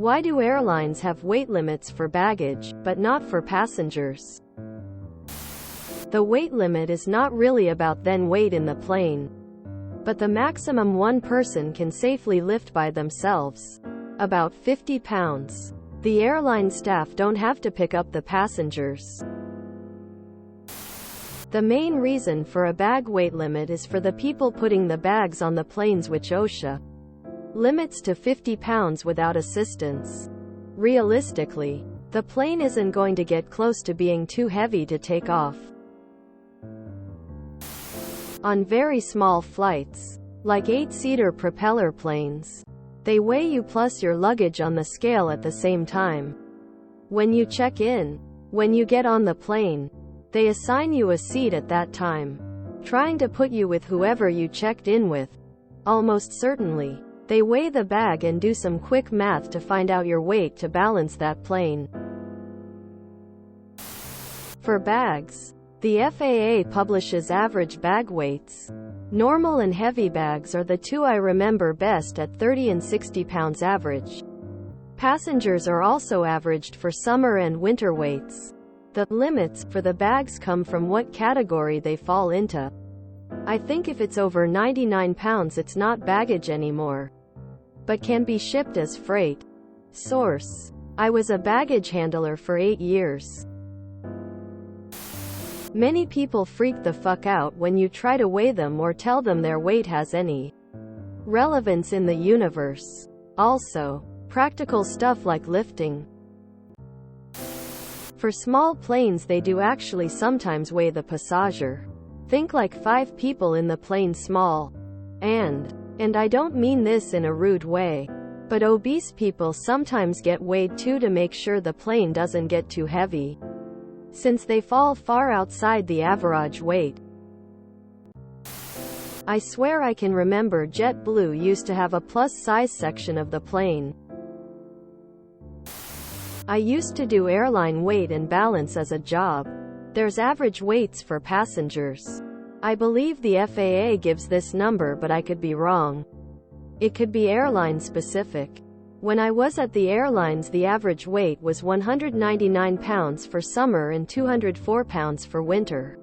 Why do airlines have weight limits for baggage, but not for passengers? The weight limit is not really about the weight in the plane, but the maximum one person can safely lift by themselves. About 50 pounds. The airline staff don't have to pick up the passengers. The main reason for a bag weight limit is for the people putting the bags on the planes, which OSHA limits to 50 pounds without assistance. Realistically, the plane isn't going to get close to being too heavy to take off. On very small flights, like 8-seater propeller planes, they weigh you plus your luggage on the scale at the same time. When you check in, when you get on the plane, they assign you a seat at that time, trying to put you with whoever you checked in with. Almost certainly, they weigh the bag and do some quick math to find out your weight to balance that plane. For bags, the FAA publishes average bag weights. Normal and heavy bags are the two I remember best at 30 and 60 pounds average. Passengers are also averaged for summer and winter weights. The limits for the bags come from what category they fall into. I think if it's over 99 pounds it's not baggage anymore, but can be shipped as freight. Source: I was a baggage handler for 8 years. Many people freak the fuck out when you try to weigh them or tell them their weight has any relevance in the universe. Also, practical stuff like lifting. For small planes they do actually sometimes weigh the passenger. Think like 5 people in the plane small. And I don't mean this in a rude way, but obese people sometimes get weighed too to make sure the plane doesn't get too heavy, since they fall far outside the average weight. I swear I can remember JetBlue used to have a plus-size section of the plane. I used to do airline weight and balance as a job. There's average weights for passengers. I believe the FAA gives this number, but I could be wrong. It could be airline specific. When I was at the airlines, the average weight was 199 pounds for summer and 204 pounds for winter.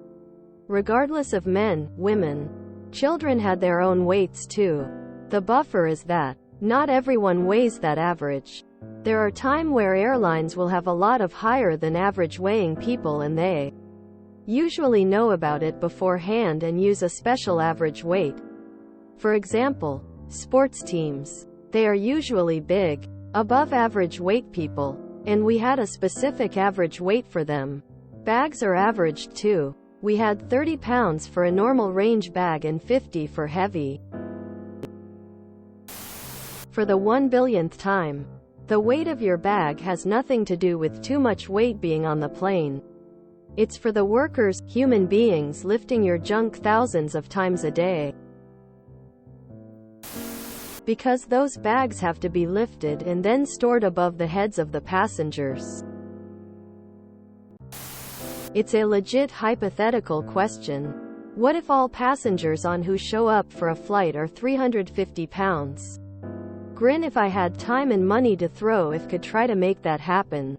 Regardless of men, women, children had their own weights too. The buffer is that not everyone weighs that average. There are times where airlines will have a lot of higher than average weighing people, and they usually know about it beforehand and use a special average weight. For example, sports teams. They are usually big, above average weight people, and we had a specific average weight for them. Bags are averaged too. We had 30 pounds for a normal range bag and 50 for heavy. For the 1 billionth time, the weight of your bag has nothing to do with too much weight being on the plane. It's for the workers, human beings lifting your junk thousands of times a day. Because those bags have to be lifted and then stored above the heads of the passengers. It's a legit hypothetical question. What if all passengers on who show up for a flight are 350 pounds? Grin if I had time and money to throw if could try to make that happen.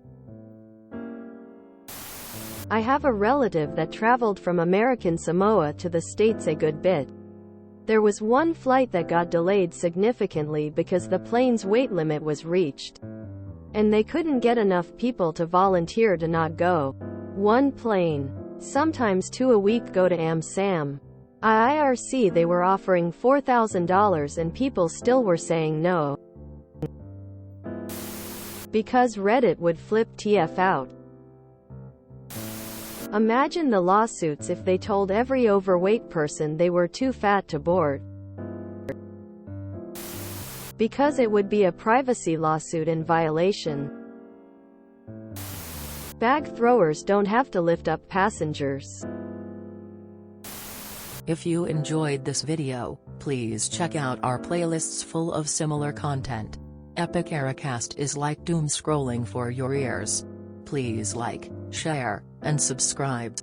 I have a relative that traveled from American Samoa to the States a good bit. There was one flight that got delayed significantly because the plane's weight limit was reached, and they couldn't get enough people to volunteer to not go. One plane, sometimes 2 a week, go to AmSam. IRC they were offering $4,000 and people still were saying no. Because Reddit would flip TF out. Imagine the lawsuits if they told every overweight person they were too fat to board. Because it would be a privacy lawsuit and violation. Bag throwers don't have to lift up passengers. If you enjoyed this video, please check out our playlists full of similar content. Epic Aircast is like doom scrolling for your ears. Please like, share, and subscribe.